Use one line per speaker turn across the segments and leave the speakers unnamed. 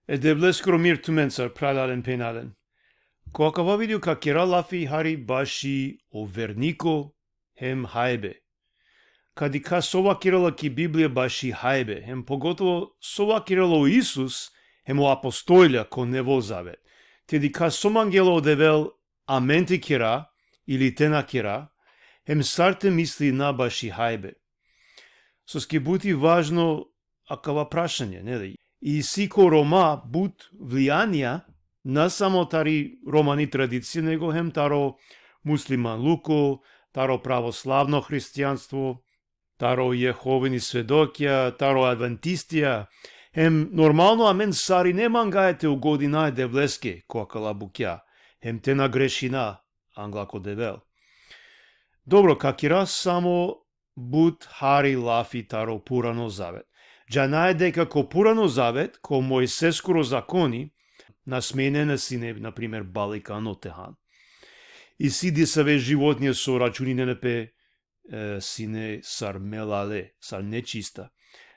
Devleskro mir tumensar pralalen penalen. Koakava video kakera lafi hari bashi o verniko hem hajbe. Кади ка сова кирала ки Библија баши хајбе, хем поготово сова кирала о Исус, хем о апостолја ко Нево Завет. Теди ка сом ангело одевел аменти кира, или тена кира, хем сарте мисли на баши хајбе. Соски бути важно акава прашање, не да? И сико рома бут влијанија на само тари романи традиција, него хем таро муслиман луко, таро православно христијанство, таро Јеховини сведокја, таро адвентистија, хем нормално амен сари не мангаете у година девлеске која калабукја, хем те на грешина англако девел. Добро, какира само бут хари лафи таро пурано завет. Джанај дека ко пурано завет, ко Мојсескоро закони, насменена сине, например, баликано техан. И сиди саве животније со рачуни ненепе сине сар мелале, сар нечиста.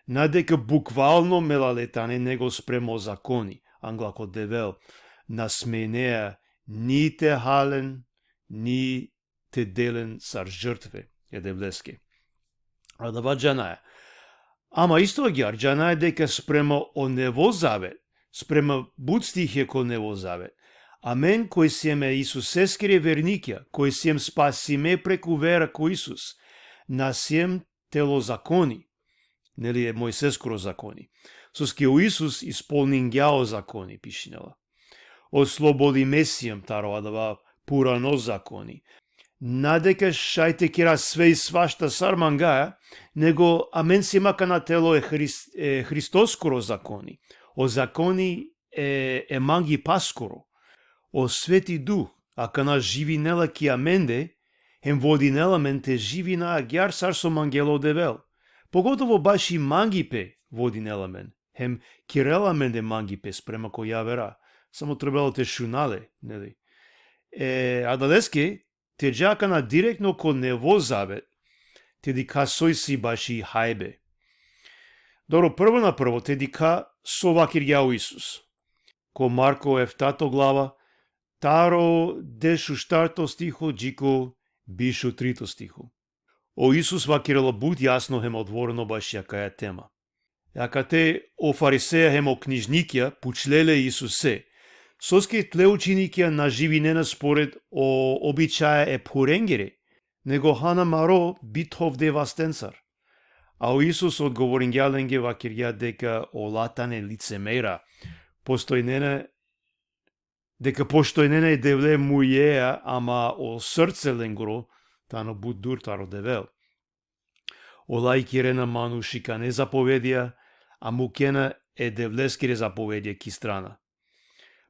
Надека буквално мелалетане него спремо закони, англако девел, насменеа ни те хален, ни те делен сар жртве, е девлеске. А да ва джанаја. Ама исто агјар, джанаја дека спремо о Нево Завет, спрема буд стихе ко Нево Завет. Амен кој сиеме Исусескире верникја, кој сием спасиме преку вера ко Исус, насием тело закони, нели е Мојсескоро закони. Соски у Исус исполнин гјао закони, пишинела. Ослободи месијам таро адава пурано закони. Надека шајте кира све и свашта сар мангаја, него амен си мака на тело е Христоскоро закони. О закони е манги паскоро. О Свети Дух, ака на живи нела ки аменде, хем води нела мен те живи на агјар сар со мангело девел. Поготово баш и мангипе води нела мен, хем кирела менде мангипе спрема кој ја вера. Само требало те шунале, нели? А дадеске, те джака на директно ко Нево Завет, те дика сој си баш и хајбе. Добро, прво на прво, те дика со вакир јао Исус. Ко Марко ефтато глава, таро дешу штарто стихо, джико бишу трито стихо. О Исус вакирала буд јасно хем одворено баш јакаја тема. Јака те о фарисеја хем о книжникја пучлеле Исусе, соски тле ученикја на живинена според о обичаја е пуренгере, него хана маро битовде вастенцар. А о Исус одговорин гјаленге вакир ја дека о латане лицемера, дека постојнене е девле мујеа, ама о срце ленгро, тано буд дур таро девел. О лајкирена манушика не заповедија, а мукена е девлескире заповедија ки страна.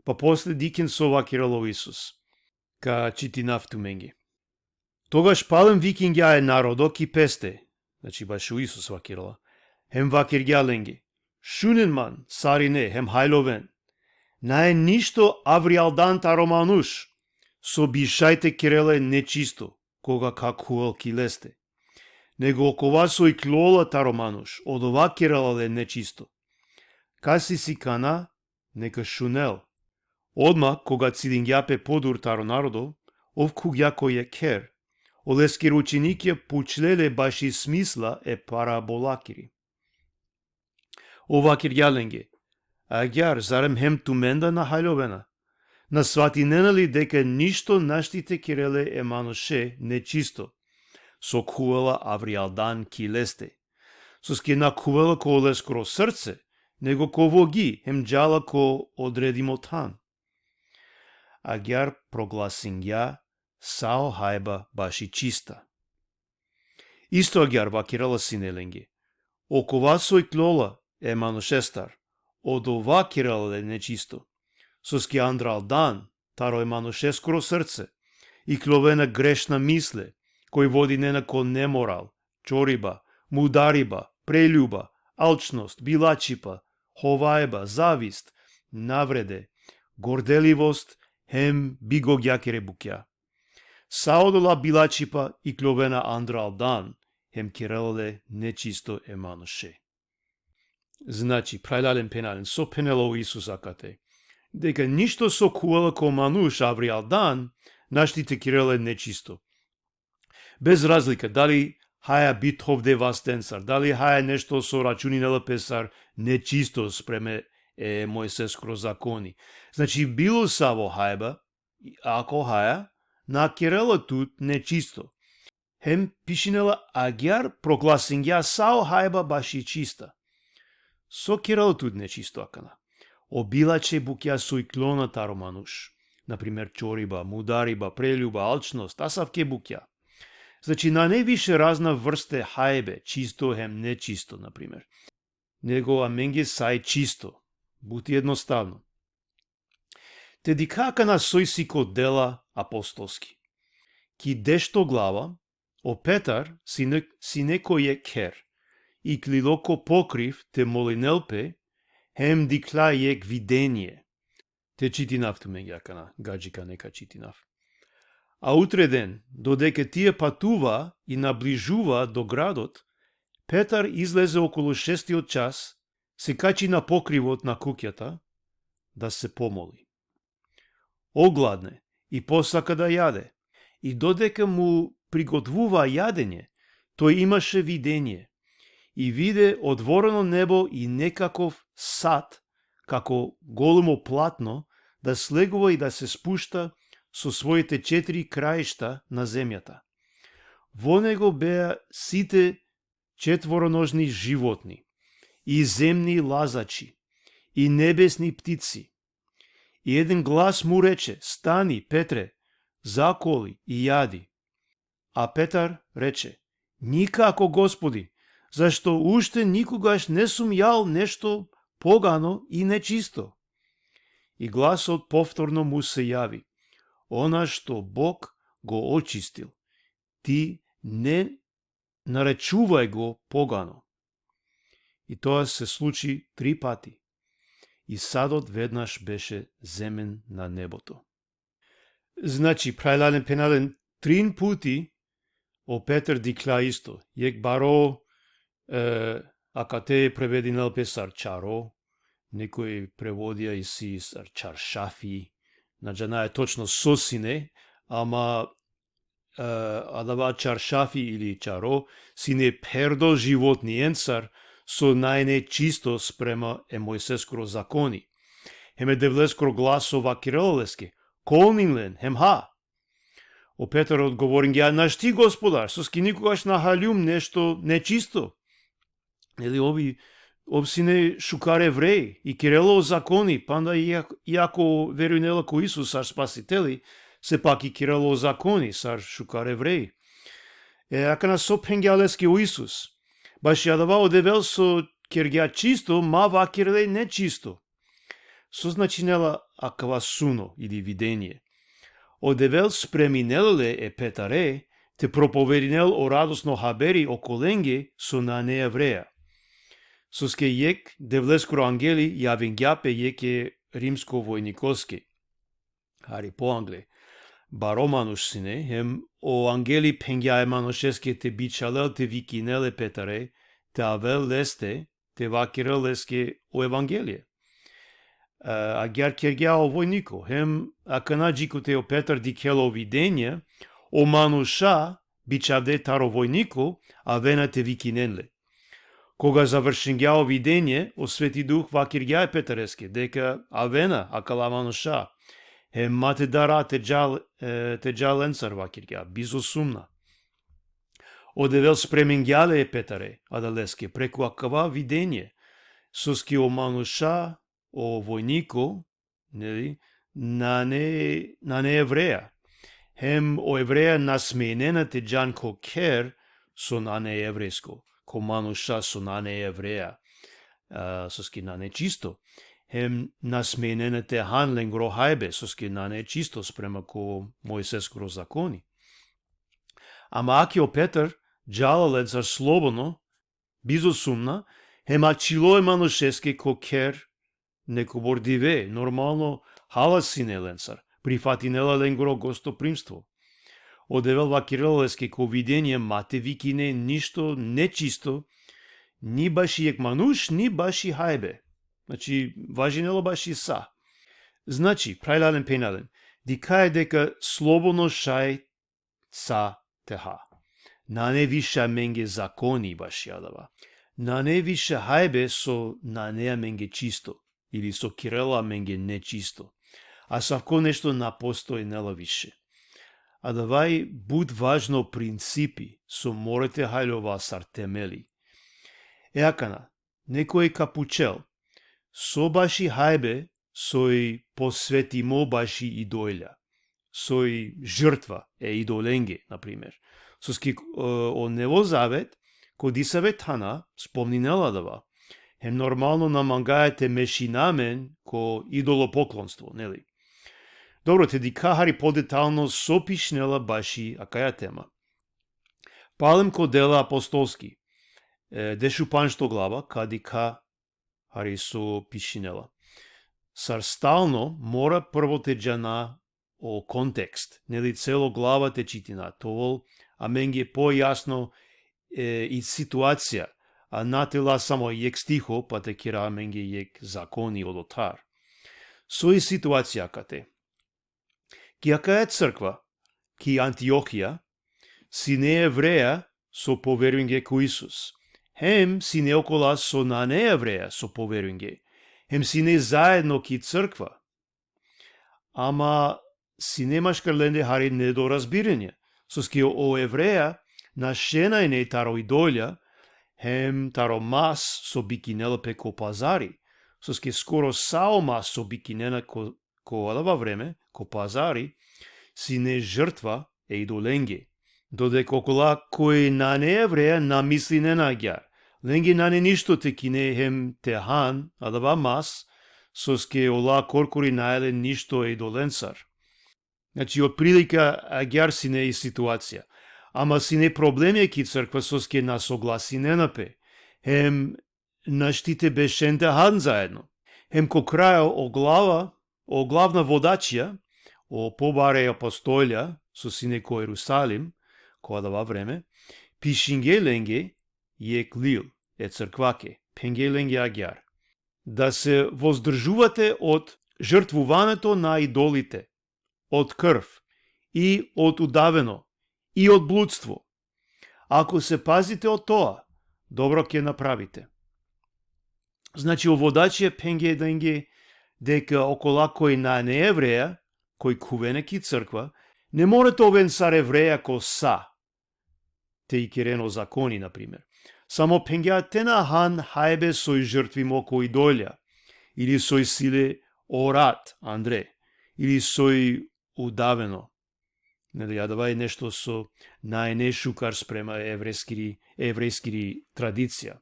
Па после дикен со вакирало Исус, ка чити нафтуменги. Тогаш палем викингја е народо ки песте, значи баш у Исус вакирала, хем вакир гјаленги, шунен ман, сарине, хем хајловен, наe ништо авриалдан таро мануш, со бишајте киреле нечисто, кога какуел килесте. Него окова сој клола таро мануш, од ова кирелале нечисто. Каси си кана, нека шунел. Одма, кога цидингјапе подур таро народо, овку јако е кер, олескир ученикја пучлеле баш и смисла е параболакири. Овакир јаленге, агјар, зарем хем туменда на хајловена? На сватинена ли дека ништо наштите киреле е мануше нечисто, со кувела авриалдан килесте. Соски на кувела ко олескро срце, него ко воги, хем джала ко одредимо тан. Агјар прогласингја сао хајба баши чиста. Исто агјар вакирала синеленге. Окова сој клола е манушестар, од ова кирала е нечисто. Соски андралдан, таро е манушескоро срце, и кловена грешна мисле, кој води нена кон неморал, чориба, мудариба, прелюба, алчност, билачипа, ховаеба, завист, навреде, горделивост, хем биго ѓакере букја. Саодола билачипа и кловена андралдан, хем кирелале нечисто е мануше. Значи, прајлален пенален, со пенело Исус акате, дека ништо со куала ко мануш авриал дан, наштите киреле нечисто. Без разлика, дали хаја бит овде вастенсар, дали хаја нешто со рачунинела песар нечисто спреме Мојсескро закони. Значи, било саво хајба, ако хаја, на кирела тут нечисто. Хем пишинела агјар прогласингја сао хајба баши чиста. Со кирела тут нечисто акана. Обилаче букја со иклона таро мануш. Например, чориба, мудариба, прелюба, алчност, асавке букја. Значи, на не више разна врсте хајбе, чисто хем нечисто, например. Него аменге сај чисто. Бути едноставно. Теди кака на сојсико дела апостолски. Ки дешто глава, о Петар си некој е кер, и клилоко покрив те молинелпе, хем дикла ек видение. Те читинав ту меѓа кана, гаджика нека читинав. А утре ден, додека тие патува и наближува до градот, Петар излезе околу 6 час, се качи на покривот на куќата, да се помоли. Огладне и посака да јаде, и додека му приготвува јадење, тој имаше видение, и виде отворено небо и некаков сад, како големо платно, да слегува и да се спушта со своите 4 краишта на земјата. Во него беа сите четвороножни животни, и земни лазачи, и небесни птици. И еден глас му рече: стани, Петре, заколи и јади. А Петар рече: никако, Господи, зашто уште никогаш не сум јал нешто погано и нечисто. И гласот повторно му се јави: она што Бог го очистил, ти не наречувај го погано. И тоа се случи 3 пати. И садот веднаш беше земен на небото. Значи, прајлален пенален 3 пути о Петар дикла исто. Јек баро, акате превединел песар чаро, некој преводија и си сар чаршафи, наджана е точно сосине, ама адава чаршафи или чаро, сине пердо животни енцар, со најне чисто спрема Мојсескро закони. Хеме девлескро гласова кирелелески, колнинлен, хем ха. О Петар одговорин ја: наш ти, Господар, соски никогаш нахалјум нешто нечисто. Или ови сине шукар евреи и кирелово закони, панда иако верујнела ко Исус сар спасители, сепак и кирелово закони сар шукар евреи. Ака на сопенгјалески о Исус. Баш ја дава одевел со киргја чисто, ма ва кирле нечисто. Со значинела акава суно или видение. Одевел спреминеле Петаре, те проповединел о радосно хабери о коленге со на неевреја. Соске јек девлескро ангели јавенгјапе јеке римско војникоске. Хари по англе. Баро мануш сине, хем о ангели пенгјаe манушеске те бичалел те викинеле Петаре, те авел лесте, те вакирел леске о евангелие. А гјар кергја о војнико, хем аканаджико те о Петар дикело видење, о мануша бичавде таро војнико, а вена те викиненле. Кога завршенгја о видење, о Свети Дух вакиргја Петареске, дека авена акала мануша, мате дара те джаленцар вакиргја, бизосумна. Одевел спременгјале Петаре, адалеске, преку акава видење, соски о мануша, о војнико, нели, на не евреја. Хем о евреја насменена те джан ко кер со на не еврејско, ко мануша со на не евреја, соски на не чисто. Хем насменена те ханлен гро хајбе, соски на не чисто спрема ко Мојсескро закони. Ама аки о Петар джалалет за слободно, бизосумна, хем ачилој манушеске ко кер, неко бордиве, нормално халасине ленцар, прифатинела ленгро гостопримство. Одевел вакирелеске ко видење мате викине ништо нечисто ни баши ек мануш, ни баши хајбе. Значи, важинело баши са. Значи, прајлален пенален, дикај дека слободно шај са теха. На не виша менге закони баши адава. На не виша хајбе со на неа менге чисто. Или со кирела менге нечисто. А савко нешто напостој нела више. А давај буд важно принципи со морете хајлова сар темели. Еакана, некој капучел, со баши хајбе, сој посветимо баши идојля. Сој жртва идоленге, например. Соски о Нево Завет, коди Савет Хана, спомнинела дава, нормално намангаете мешинамен ко идолопоклонство, нели? Добро, те дикахари подетално сопишнела баши акаја тема. Палем ко дела апостолски, дешупаншто глава, кадика хари со пишинела. Сар стално мора прво те джана о контекст, нели цело глава те читина, товол, а менге по-јасно и ситуација, а натела само јек стихо, па те кира менге јек закони од отар. Сој ситуација кате. Ки ака е црква, ки Антиохија, си не евреја со поверување ко Исус. Хем си не окола со на не евреја со поверување. Хем си не заедно ки црква. Ама си немаш карленде хари недоразбирање. Соски о евреја на шена и не таро идолја, хем таро мас со бикинела пеко пазари. Соски скоро сао мас со бикинена ко адава време, ко пазари, си не жртва идоленге. Додека окола кој на не евреја намисли не наѓар. Ленге на не ништо те кине хем техан, адава мас, соске ола коркори најле ништо идоленцар. Значи, од прилика агјар си не и ситуација. Ама си не проблеми ки црква соске на согласи не напе. Хем наштите бешенте хан заедно. Хем ко крајо о главна водачија, о побаре апостолја, со сине ко Ерусалим, која дава време, пишинге ленге јек лил, цркваке, пенге ленге агјар. Да се воздржувате од жртвуването на идолите, од крв, и од удавено, и од блудство. Ако се пазите од тоа, добро ќе направите. Значи, оводаче пенге ленге дека окола кој на не евреја, кој кувене ки црква, не морате овен сар евреја ко са, те и керено закони, например. Само пенгеате на хан хајбе сој жртви моко идолја, или сој силе орат, Андре, или сој удавено. Нели, адава е нешто со најнешукар спрема еврејскири традиција.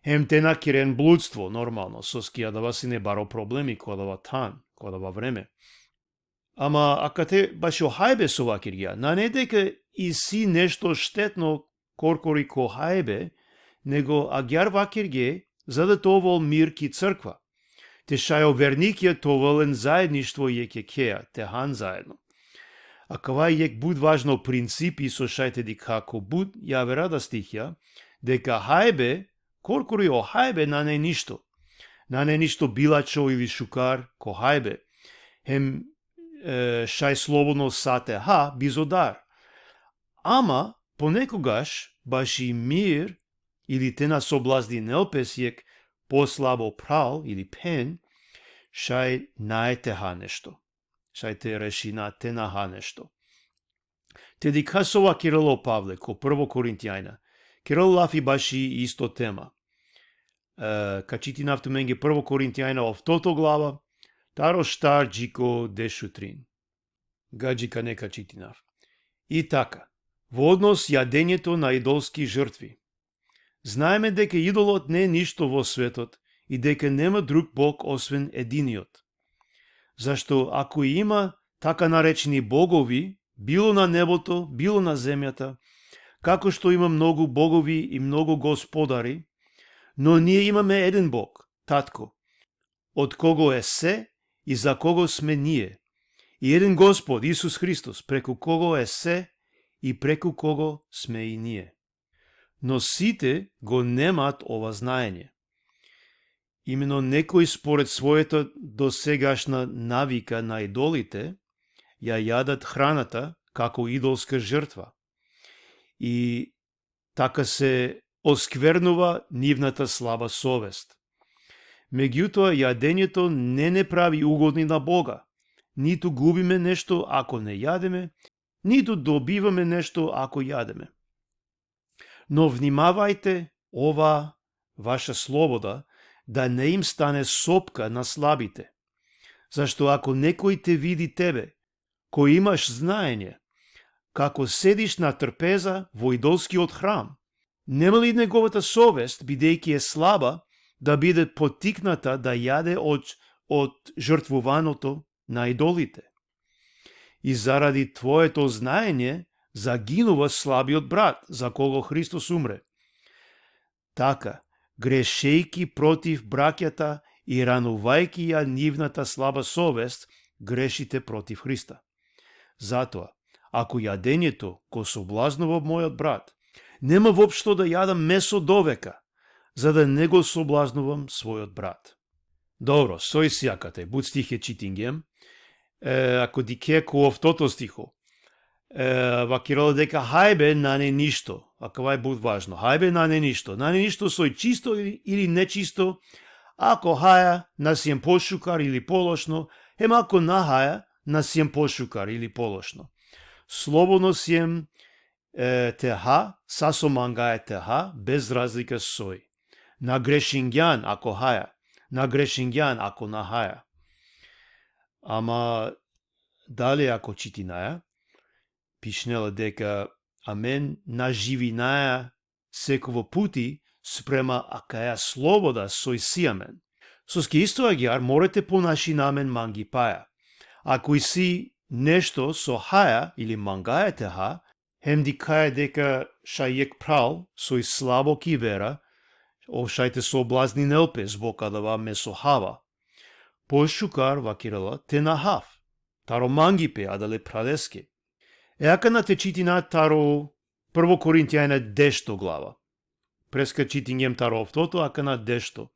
Хем те на керен блудство, нормално, соски адава си не баро проблеми, која дава тан, која дава време. Ама, ака те баш хајбе со вакиргија, на не дека и си нешто штетно коркори ко хајбе, него агјар вакирге, за да товол мир ки црква. Те шајо верникија товолен заедништво јеке кеја, те хан заедно. А кава јек буд важно принципи со шајте ди како буд јавера да стихја, дека хајбе, коркори о хајбе на не ништо. На не ништо билачо или шукар ко хајбе. Хем шај слободно сате ха бизодар. Ама понекогаш баш и мир или те на соблазни неопес јек послабо прал или пен, шај наете ха нешто. Шај те реши на те на ха нешто. Те ди касова Кирило Павле ко 1 Коринтијајна. Кирил лафи баш и исто тема. Качити нафту менге 1 Коринтијајна о втото глава, таро штар джико дешутрин. Гаджика нека читинав. И така, во однос јадењето на идолски жртви. Знаеме дека идолот не е ништо во светот и дека нема друг Бог освен единиот. Зашто ако има така наречени богови, било на небото, било на земјата, како што има многу богови и многу господари, но ние имаме еден Бог, Татко, од кого е се и за кого сме ние, и еден Господ, Исус Христос, преку кого е се и преку кого сме и ние. но сите го немаат ова знаење. Имено некои според својата досегашна навика на идолите, ја јадат храната како идолска жртва. И така се осквернува нивната слаба совест. Меѓутоа, јадењето не прави угодни на Бога. Ниту губиме нешто ако не јадеме, ниту добиваме нешто ако јадеме. Но внимавајте ова ваша слобода да не им стане сопка на слабите. Зашто ако некој те види тебе, кој имаш знаење, како седиш на трпеза во идолскиот храм, нема ли неговата совест, бидејќи е слаба, да биде поттикната да јаде од жртвуваното на идолите? И заради твоето знаење загинува слабиот брат, за кого Христос умре. Така, грешејки против браќата и ранувајки ја нивната слаба совест, грешите против Христа. Затоа, ако јадењето го соблазнува мојот брат, нема воопшто да јадам месо довека, за да не го соблазнувам својот брат. Добро, сој сјакате, буд стихе читингем, ако дикеку овтото стихо, вакирало дека хајбе на не ништо, ако вај буд важно, хајбе на не ништо сој чисто или нечисто, ако хаја на сием пошукар или полошно, ако на хаја на сием пошукар или полошно. Слободно сием теха, сасомангај теха, без разлика сој. На грешингјан ако хаја, на грешингјан ако на хаја. Ама дали ако читинаја, пишнела дека амен на живинаја секово пути спрема акаја слобода сој сиамен. Со ски исто агјар морете понаши намен манги паја. Ако и си нешто со хаја или мангаја теха, хем дикаја дека шајек прал сој слабо ки вера, овшајте соблазни нелпе збока да ва месохава. Пошукар вакирала те нахав, таро мангипе адале пралеске. Еака на те читина таро 1 Коринтијане 10 глава. Преска читингем таро овтото, ака на 10.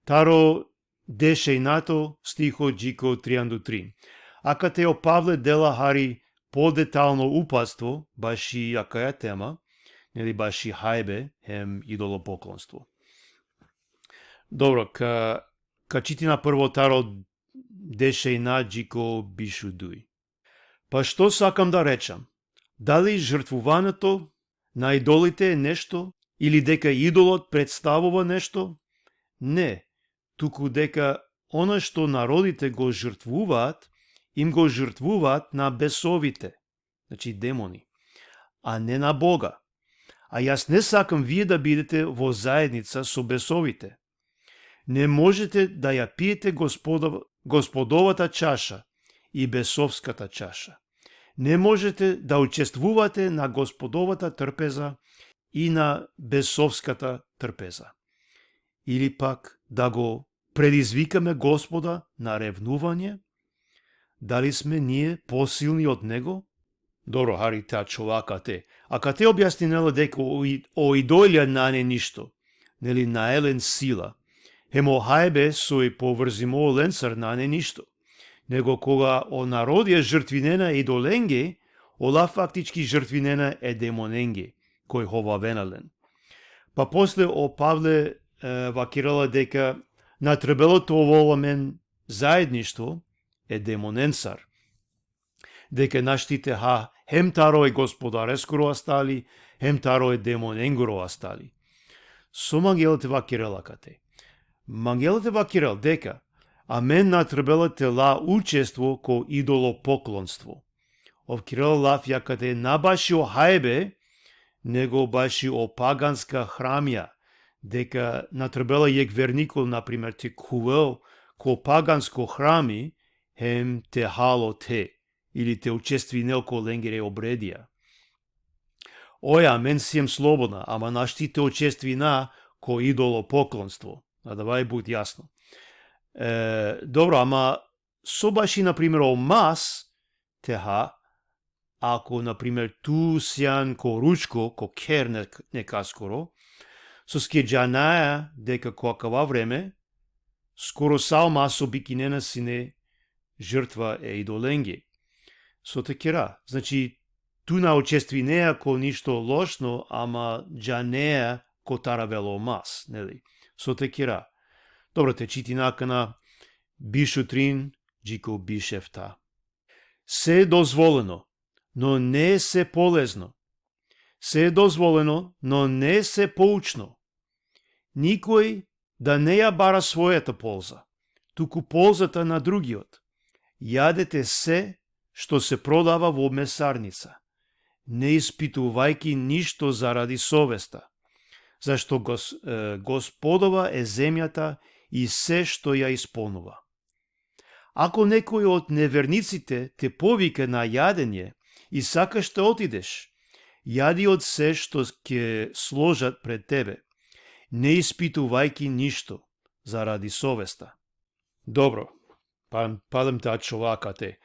Таро дешејнато стихо джико 3-3. Ака те опавле дела хари по-детално упадство, баш и акаја тема, нели баш и хајбе, хем идолопоклонство. Добро, ка читина прво таро дешејна джико бишу дуј. Па што сакам да речам? Дали жртвуването на идолите е нешто? Или дека идолот представува нешто? Не, туку дека она што народите го жртвуваат, им го жртвуваат на бесовите, значи демони, а не на Бога. А јас не сакам вие да бидете во заедница со бесовите. Не можете да ја пиете господовата чаша и бесовската чаша. Не можете да учествувате на господовата трпеза и на бесовската трпеза. Или пак да го предизвикаме Господа на ревнување? Дали сме ние посилни од Него? Добро, хари та човака те. А ка те објаснинела дека о идолја на не ништо, нели на елен сила, хемо хајбе сој поврзимо ленцар на не ништо. Него кога о народија жртвинена идоленге, ола фактички жртвинена е демоненге, кој хова венален. Па после о Павле вакирала дека на требелото оволамен заедништво е демоненцар. Дека наштите хем таро е господарескоро астали, хем таро е демоненгоро астали. Со мангелите вакирала кате. Мангелите вакирал дека амен на требелате ла учество ко идолопоклонство. Овкирал лав јакате набаши о хајбе, него баши о паганска храмја, дека на требела јек верникол, например, те кувел ко паганско храми, хем те хало те, или те учествинел ко ленгере обредија. Оја, мен сием слободна, ама наштите учествина ко идолопоклонство. А да вај буд јасно. Добро, ама со баши, например, о мас, теха, ако, например, ту сјан ко ручко, ко кер нека скоро, со ске джанаја дека коакава време, скоро сао масо бикинена сине жртва е идоленге. Со текера. Значи, ту на учествинеја ко ништо лошно, ама джанеја ко таравело мас, нели? Со текера. Добро, те чити накана бишутрин, джико бишефта. Се е дозволено, но не е се полезно. Се е дозволено, но не е се поучно. Никој да не ја бара својата полза, туку ползата на другиот. Јадете се што се продава во месарница, не испитувајки ништо заради совеста, зашто Господова е земјата и се што ја исполнува. Ако некој од неверниците те повика на јадење и сакаш да отидеш, јади од се што ќе сложат пред тебе, не испитувајки ништо заради совеста. Добро, падам таа човакате.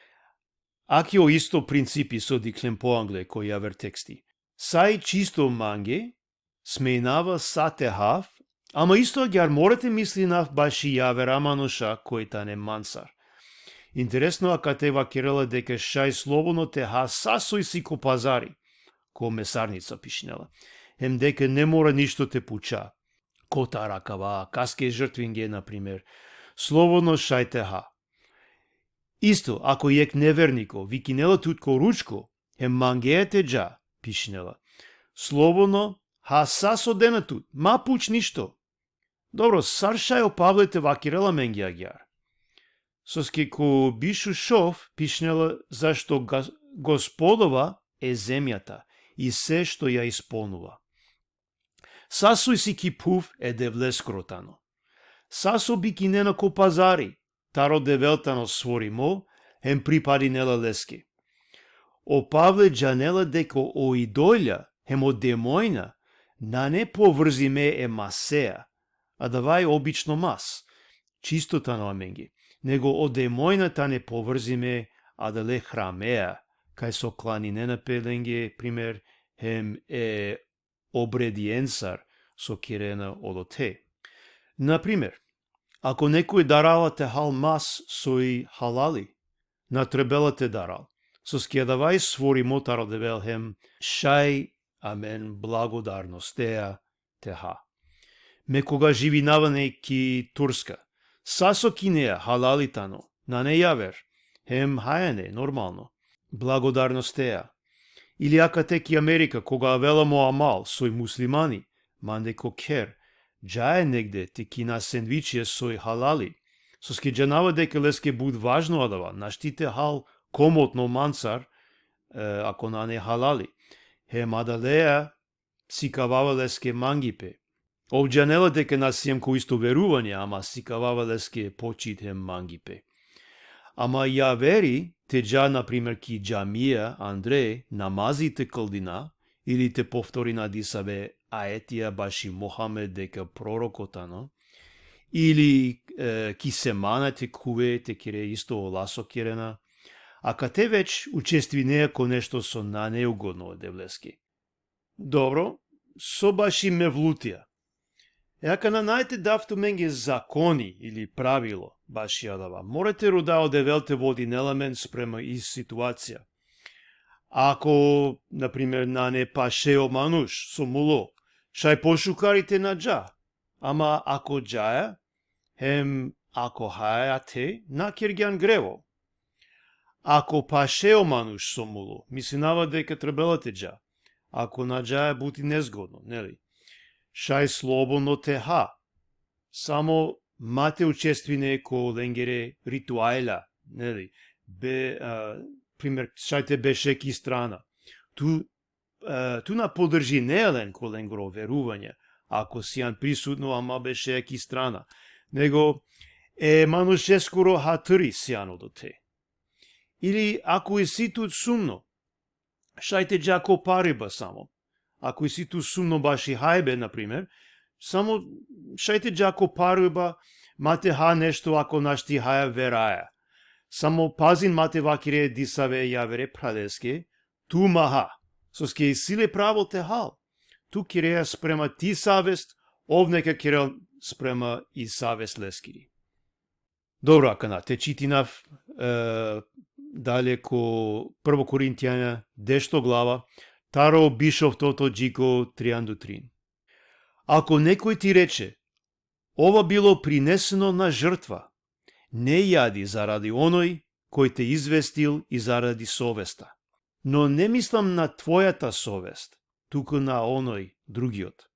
Акио исто принципи со диклем по англе кој јавер тексти. Сај чисто манге, сменава сатехав, ама исто гјар морате мисли нав баши јавер амануша кој тане мансар. Интересно ака те вакерела дека шај слободно теха сасој си ко пазари, ко месарница пишнела. Хем дека не мора ништо те пуча. Кота ракава, каске жртвинге, например. Слободно шај теха. Исто, ако јек невернико, викинела тутко ручко, хем мангеете джа, пишнела. Слободно, ха сасо дена тут, ма пуч ништо. Добро, сар шај опавлете вакирела менгија гјар. Соске ко бишу шов, пишнела зашто Господова е земјата и се што ја исполнува. Сасој си ки пув е девле скротано. Сасо бикинено ко пазари, таро девелтано своримо, хем припадинела леске. Опавле джанела деко о идолја, хем о демојна, на не поврзиме е масеа, а давај обично мас, чистота на аменги, него о демојната не поврзиме, а дале храмеа, кај со кланинена пеленге, пример, хем е обредиенсар со кирена одоте. Например, ако некој дарала те хал мас сој халали, на требела те дарал, со скедавај свори мотаро девел хем, шај, амен, благодарностеа теха. Ме кога живинаване ки турска, сасо кинеа халалитано, на не јавер, хем хајане, нормално, благодарностеа. Или ака теки Америка, кога веламо амал, сој муслимани, манде ко кер, джаe негде теки на сендвиче сој халали, со ски джанава дека леске буд важно адава, наштите хал комотно мансар, ако на не халали, хем адалеа сикавава леске мангипе. Овджанела дека насијам ко исто верување, ама сикавава леске почит хем мангипе. Ама ја вери, те джа, например, ки джамија, Андре, намазите калдина, или те повтори на дисабе аетија баши Мохамед дека пророкотано, или ки се манате куве те кире исто ласо кирена, а кате веќе учествинеа ко нешто со на неугодно девлески. Добро, со баши мевлутија. Ако нанајте давту менге закони или правило, баши јадава, морате родао девелте во один елемент спрема и ситуација. Ако, например, на не пашео мануш со муло, шај пошукарите на джа, ама ако джаја, хем ако хаја те, на киргјан грево. Ако пашео мануш со муло, мислинава дека требелате джа, ако на джаја бути незгодно, нели? Шај слободно теха. Само мате учествине ко ленгере ритуајла, нели? Пример, шајте беше ки страна. Ту на подржи неелен ко ленгро верување, ако сијан присутно, ама беше ки страна. Него мануше скоро хатри сијано до те. Или ако е си тут сумно, шајте джако париба само. Ако си ту сумно баши хајбе, например, само шајте джако париба, мате ха нешто ако нашти хаја вераја. Само пазин мате вакире дисаве јавере пралеске, ту маха. Соски и силе право те хал. Ту киреја спрема ти савест, овнека кирел спрема и савест лескири. Добро, акана, те читинав дале ко 1 Коринтијана 10 глава, таро бишов тото джико 3. Ако некој ти рече, ова било принесено на жртва, не јади заради оној кој те известил и заради совеста. Но не мислам на твојата совест, туку на оној другиот.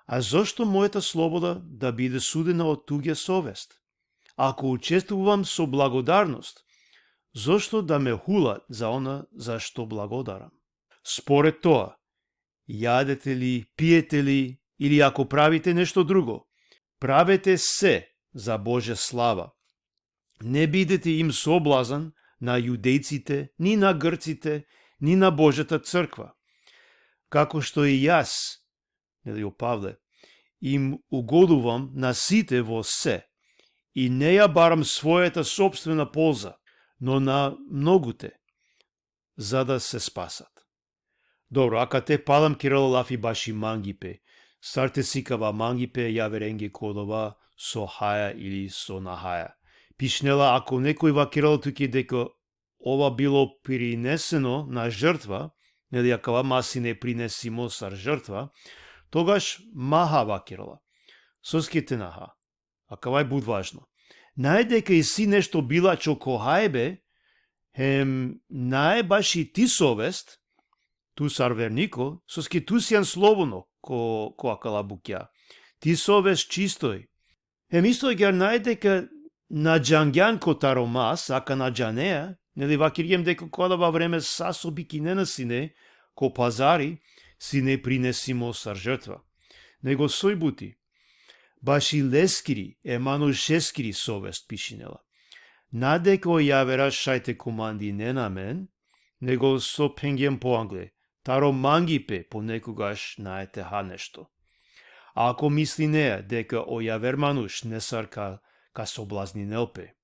А зошто мојата слобода да биде судена од туѓа совест? Ако учествувам со благодарност, зошто да ме хулат за она за што благодарам? Според тоа, јадете ли, пиете ли, или ако правите нешто друго, правете се за Божја слава. Не бидете им соблазан на јудејците, ни на грците, ни на Божјата црква. Како што и јас, нели Павле, им угодувам на сите во се, и не ја барам својата собствена полза, но на многуте, за да се спасат. Добро, ака те палам кирало лафи баши мангипе, старте сикава мангипе ја веренге кодова со хаја или со нахаја. Пишнела, ако некој ва кирало туки дека ова било принесено на жртва, нели акава маси не принесимо сар жртва, тогаш маха ва кирала. Соските наха. Акава е буд важно. Најдека и си нешто била чо кохајбе, хем нај баши ти совест, ту сар вернико, соски ту сијан слобоно, ко акала букја. Ти совест чистој. Хем исто гер најдека на джангјан ко таромас, ака на джанеа, нели вакирјем дека кода во време сасоби кинена сине, ко пазари, си не принесимо сар жртва. Него сој бути. Баши лескири, еманушескири совест пишинела. Надеко ја вера шајте команди не на мен, него со пенгем по англе. Таро мангипе понекогаш наете ха нешто. А ако мисли неа дека оја вермануш не сар ка соблазни нелпе,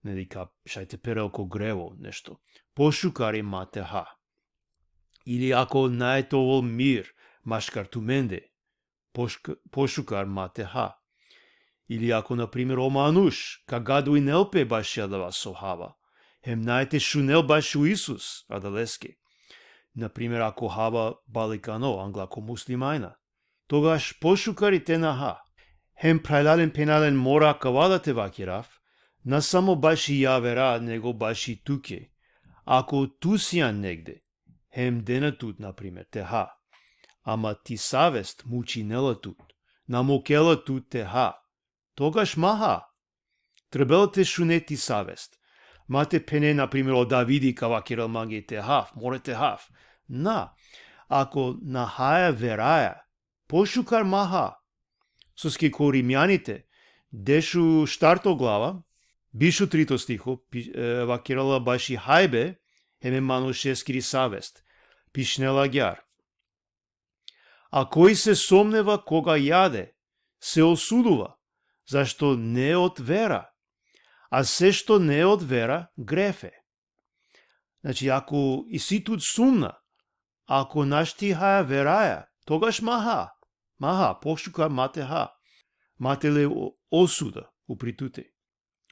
нели ка шајте перелко грево нешто, пошукари мате ха. Или ако наето овол мир, машкар туменде, пошукар мате ха. Или ако, например, омануш, кагаду и нелпе баш јадава со хава, хем наете шунел баш у Исус, адалеске. Например, ако хава баликано, англако муслимајна, тогаш пошукари те на ха. Хем прајлален пенален мора кавадате вакирав, на само баш и ја вера, него баш и туке. Ако ту сијан негде, хем денатут, например, те ха. Ама ти савест мучи нелатут, намокелатут те ха. Тогаш маха. Требелате шуне ти савест. Мате пене, например, од Давиди кавакирал манге те хав, морете хав. На, ако нахаја вераја, пошукар маха. Соски ко римјаните, дешу штарто глава, бишу 3 стихо, вакирала баши хајбе, хеме манушескири савест, пишнела гјар. А кој се сомнева кога јаде, се осудува, зашто не од вера, а се што не од вера, грефе. Значи, ако и си тут сумна, ако нашти хаја вераја, тогаш маха, пошука мате ха, мате ле осуда упритуте.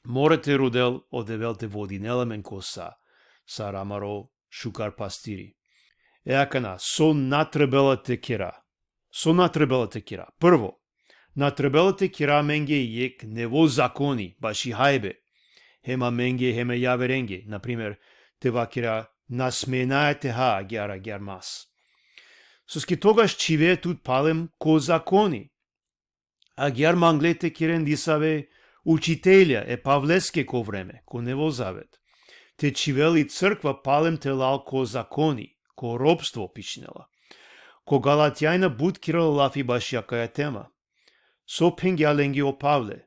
Морете родел одевелте води нелемен коса, са рамаро шукар пастири. Еакана, со натребелате кера. Прво, натребелате кера менге јек нево закони, баши хајбе. Хема менге, хема јаверенге. Например, те вакира насменаете ха гјар мас. Соски тогаш чиве тут палем ко закони. А гјар манглете кирен дисаве учителја е павлеске ко време, ко нево завет. Те чивели црква палем телал ко закони, ко робство пишнела. Ко галатјајна буд кирал лафи баш јакаја тема. Со пенгјаленги о Павле.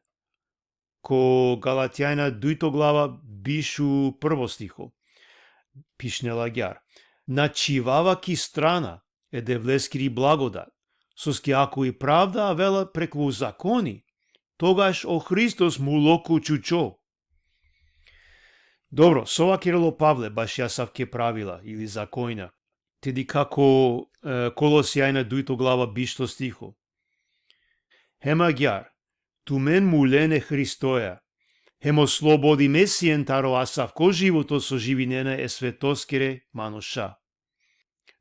Ко галатјајна 2 глава бишу 1 стихо. Пишнела гјар. Начивава ки страна е девлескири благодат. Соски ако и правда вела преку закони, тогаш о Христос му локу чучо. Добро, сова Кирило Павле баш јасав ке правила или законја. Теди како Колосијајна 2 глава бишто стихо. Хема гјар, тумен мулене Христоја, хемо слободи месиен таро асав ко живото со живинена е светоскере мануша.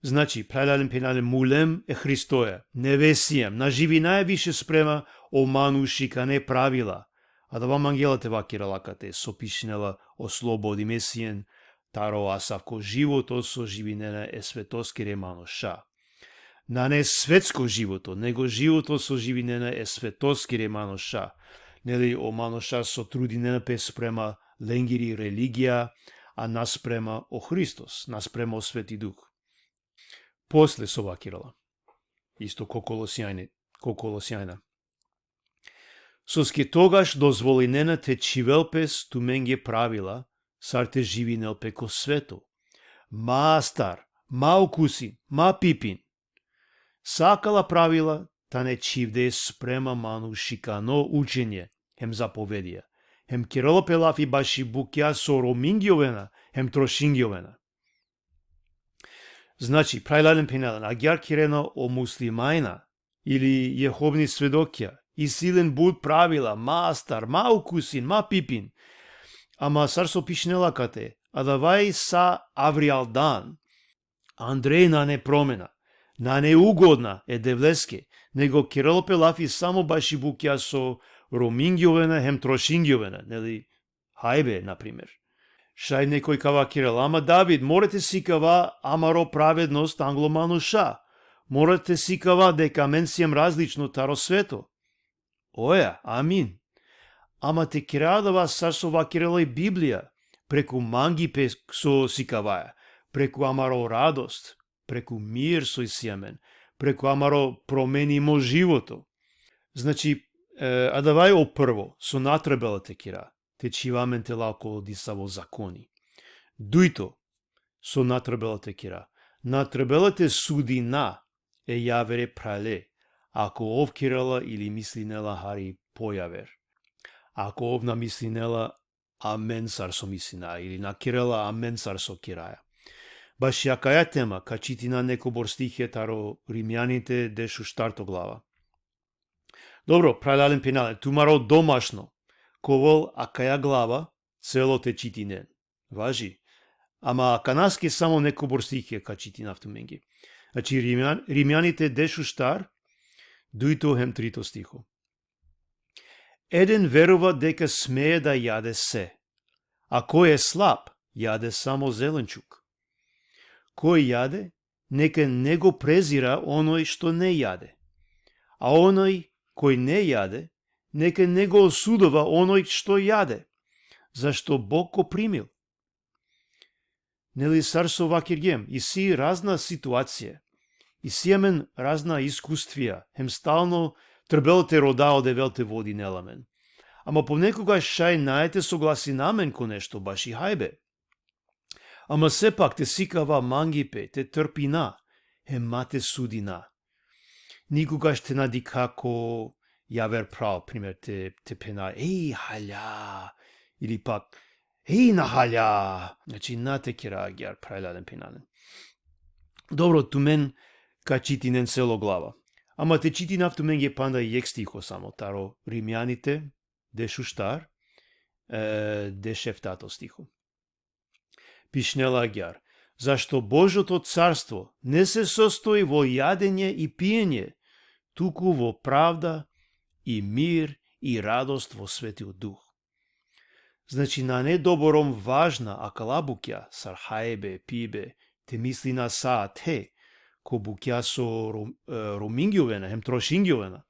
Значи, прајлален пенален мулем е Христоја, невесием, на живина е више спрема о мануши кане правила, а да вам ангелате вакира лакате сопишнела о слободи месиен таро асав ко живото со живинена е светоскере мануша. На не светско живото, него живото со живинена е светоскере мануша. Нели о мануша со трудинена пе спрема ленгири религија, а наспрема о Христос, наспрема о Свети Дух. После со вакирала, исто ко Колосијајна. Соске тогаш дозволенена те чивелпес туменге правила, сар те живинел пеко свето. Ма стар, ма укусин, ма пипин. Сакала правила, та не чивде спрема ману шикано учење, хем заповедија, хем Кирило Пелафи баши букја со ромингјовена, хем трошингјовена. Значи, прајлален пенален, агјар кирено о муслимајна, или јеховни сведокја, и силен буд правила, ма стар, ма укусин, ма пипин. Ама сар со пишнелакате, а давај са авриалдан, Андреј на не промена, на неугодна е девлеске, него Кирило Пелафи само баши букја со ромингјовена, хем трошингјовена, нели, хајбе, например. Шај некој кава Кирил, ама Давид, морате си кава амаро праведност англомануша, морате си кава дека мен сием различно таро свето. Оја, амин. Ама те кирадава сар со вакирела и Библија, преку манги пе со сикаваја, преку амаро радост, преку мир со исјамен, преку амаро променимо живото. Значи, а давај о прво, со натребела те кира, те чивамен те лако дисаво закони. Дујто, со натребела те кира, натребелате судина е јавере прале, ако ов кирала или мислинела хари појавер. Ако овна мислинела амен сар со мислина, или на кирела амен сар со кираја. Баш јакаја тема, качитина неко бор стихе таро римјаните дешу штарто глава. Добро, прајлален пенален, тумаро домашно, ковол акаја глава, цело те читинен. Важи. Ама канаске само неко бор стихе качитина втуменги. Значи римјаните дешу штар, дујто хем трито стихо. Еден верува дека смее да јаде се, а кој е слаб, јаде само зеленчук. Кој јаде, нека не го презира оној што не јаде, а оној кој не јаде, нека не го осудува оној што јаде, зашто Бог го примил. Нели сар со вакиргем, и си разна ситуација, и сијамен разна искуствија, хем стално трбелте рода од евелте води неламен. Ама понекогаш шај наете согласи намен ко нешто баш и хајбе. Ама сепак те сикава мангипе, те трпина, мате судина. Никогаш те нади како јавер прав, пример, те пена, хаља, или пак, на хаља. Значи, на те кера агјар прајладен пенален. Добро, тумен качитинен цело глава. Ама те читинав тумен ге панда и јек стихо само, таро римјаните, дешу штар, дешефтато стихо. Пишнела агјар, зашто Божото царство не се состои во јадење и пиење, туку во правда и мир и радост во Светиот Дух. Значи, на недобором важна акалабукја, сархаебе, пибе, те мисли на саате, ко букја со ромингјовена, хем трошингјовена,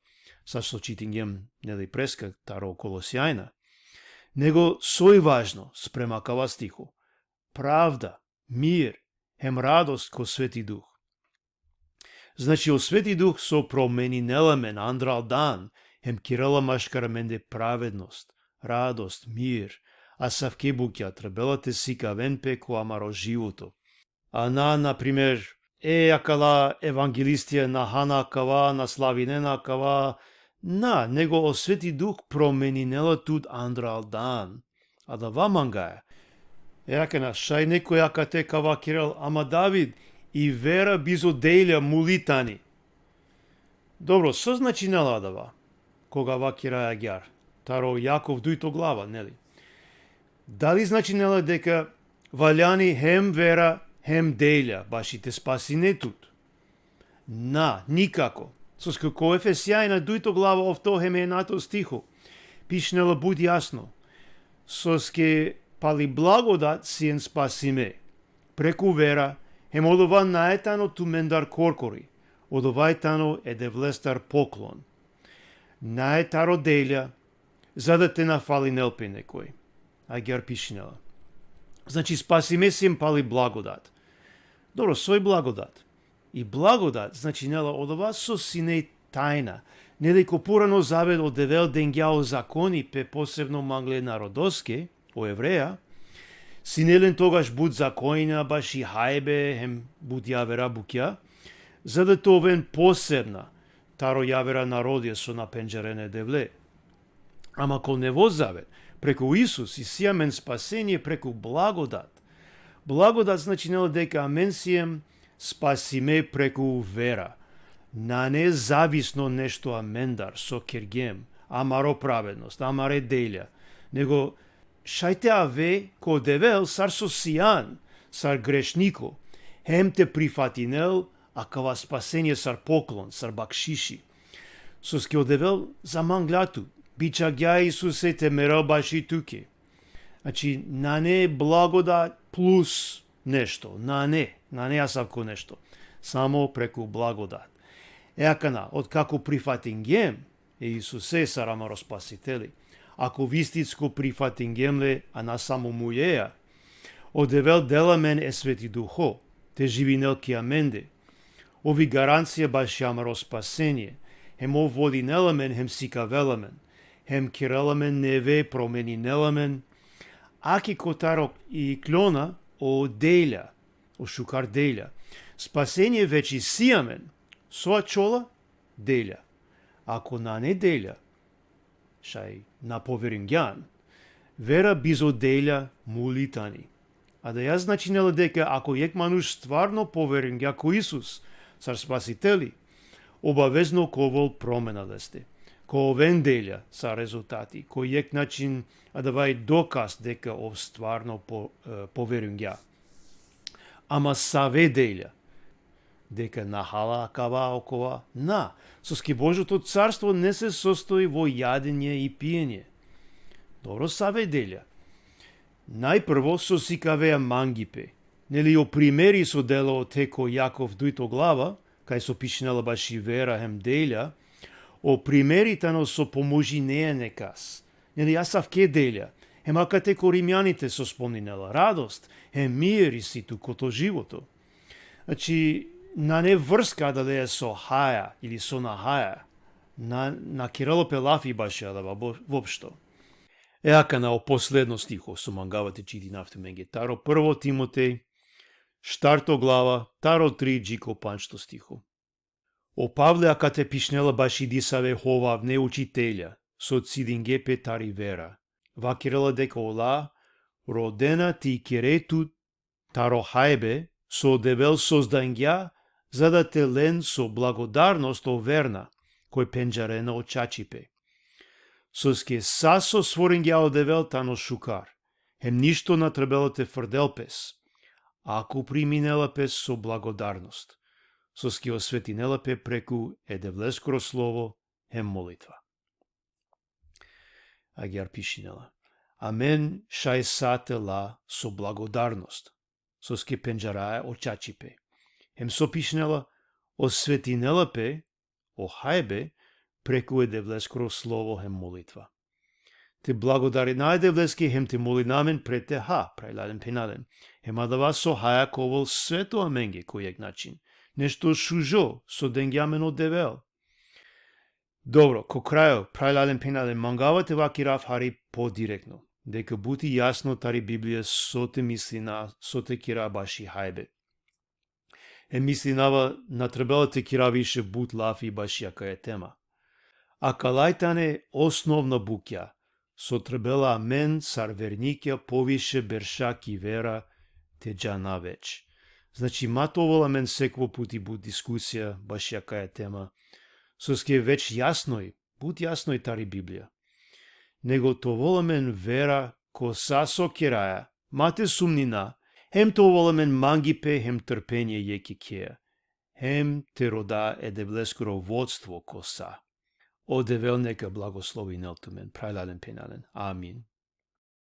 са со читингем, нели преска, таро Колосијајна, него сој важно, спрема кава стихо, правда, мир, хем радост ко Свети Дух. Значи, о Свети Дух со промени нелемен, андрал дан, хем кирала машкара менде праведност, радост, мир, а савке букја требелате сика венпе ко амаро живото. А например, акала евангелистија на хана кава, на славинена кава, него о Свети Дух промени нела тут андрал дан, а да вамангаја. Јакена, шај некој ака те кава Кирил, ама Давид и вера бизо дејля мулитани. Добро, со значи наладава, кога вакира агјар? Таро Јаков дуито глава, нели? Дали значи нела дека валяни хем вера, хем дејля, баш и те спаси не тут? Никако. Соско ко Ефесијајна дуито глава овто хем енато стихо, пишнела буд јасно. Соске пали благодат сиен спасиме. Преку вера, хем одова наетано тумендар коркори, одовајтано едевлестар поклон. Наетаро дејля, за да те нафали нелпе некој. Агјар пишнела. Значи спасиме сиен пали благодат. Добро, сој благодат. И благодат, значи нела одова со сине тајна. Нели ко порано завет одевел денгјао закони пе посебно мангле народоске, о евреја, синелен тогаш буд законина баш и хајбе, хем буд јавера букја, за да то овен посебна, таро јавера народија со напенџерене девле. Ама кол нево завет, преку Исус и сијамен спасение преку благодат. Благодат значи нела дека амен сием спасиме преку вера. На независно нешто амендар со кергем, амаро праведност, амаре дејля, него шајте аве ко девел сар со сијан, сар грешнико, хем те прифатинел, а кава спасение сар поклон, сар бакшиши. Соске одевел за манглату, бича гја Исусе те мерал баш и туке. Значи, на не благодат плюс нешто, на не јасавко нешто, само преку благодат. Екана, од како прифатингем, Исусе сар амаро спасители, ако вистицко прифатингемле, а на само мујеја, одевел дела мен е свети духо, те живинел ки аменде, ови гаранција баш амаро спасение, хем оводи неламен, хем сика веламен, хем киреламен неве промени неламен, аки котарок и клона о дејля, о шукар дејля. Спасение веќе сијамен, соа чола дејля. Ако на не дејля, шај на поверингјан, вера бизо дејля мулитани. А да ја значи нела дека ако јек мануш стварно поверингја ко Исус, цар спасители, обавезно ковол промена да сте. Ко овен дејля са резултати, кој јек начин давај доказ дека ов стварно поверингја. Ама саве дејля, дека нахала кава окова, соске Божото царство не се состои во јадење и пиење. Добро саве дејля. Најпрво со сикавеа мангипе, нели о примери со дело теко Јаков дуито глава, кај со пишнела баш и вера хем дејля, о примеритано со поможи неја некас. Нели јасав ке дејля, хем ака теко римјаните со спомнинела радост, хем мир и ситу кото живото. Значи, на не врска да е со хаја или со нахаја, на Кирило Пелафи баш ја дава вопшто. Еака на последно стихо со мангавате чити нафте менге таро 1 Тимотеј, штарто глава, таро 3 джико панчто стихо. О Павле ака те пишнела баш и дисаве хова не учителја, со цидингепе тари вера. Вакирела дека ола, родена ти керету таро хајбе, со девел создангја, за да те лен со благодарност оверна, кој пенџарена очачипе. Соске са со сворингја одевел тано шукар, хем ништо на требелате фрделпес, ако приминела пес со благодарност. Соске осветинела пе преку едевлескоро слово, хем молитва. Агјар пишинела. Амен шај сатела со благодарност. Соске пенџараја очачипе. Хем со пишнела осветинела пе, о хајбе, преку едевлескоро слово хем молитва. Те благодари на едевлески хем те моли намен пред те прајладен пенаден. Хем адава со хаја ковол свето аменге којек начин. Нешто шужо со денгјамен одевел. Добро, ко крајо прајладен пенаден мангавате вакирав хари подиректно. Дека бути јасно тари Библија со те мислина, со те кира баши хајбе. Мислинава на требелате кира више бут лафи баш јака е тема. А калајтане основна букја, со требела мен сар вернике повише бершак и вера те джана веч. Значи, матовола мен секво пути буд дискусија, баш јака е тема. Соске веч јасној, буд јасној тари Библија. Него то вола мен вера ко са со кераја, мате сумнина, хем то вола мен мангипе, хем трпење јеки кеја, хем те рода едеблескоро водство ко са. Одевел нека благослови нелтумен, прајладен пенален. Амин.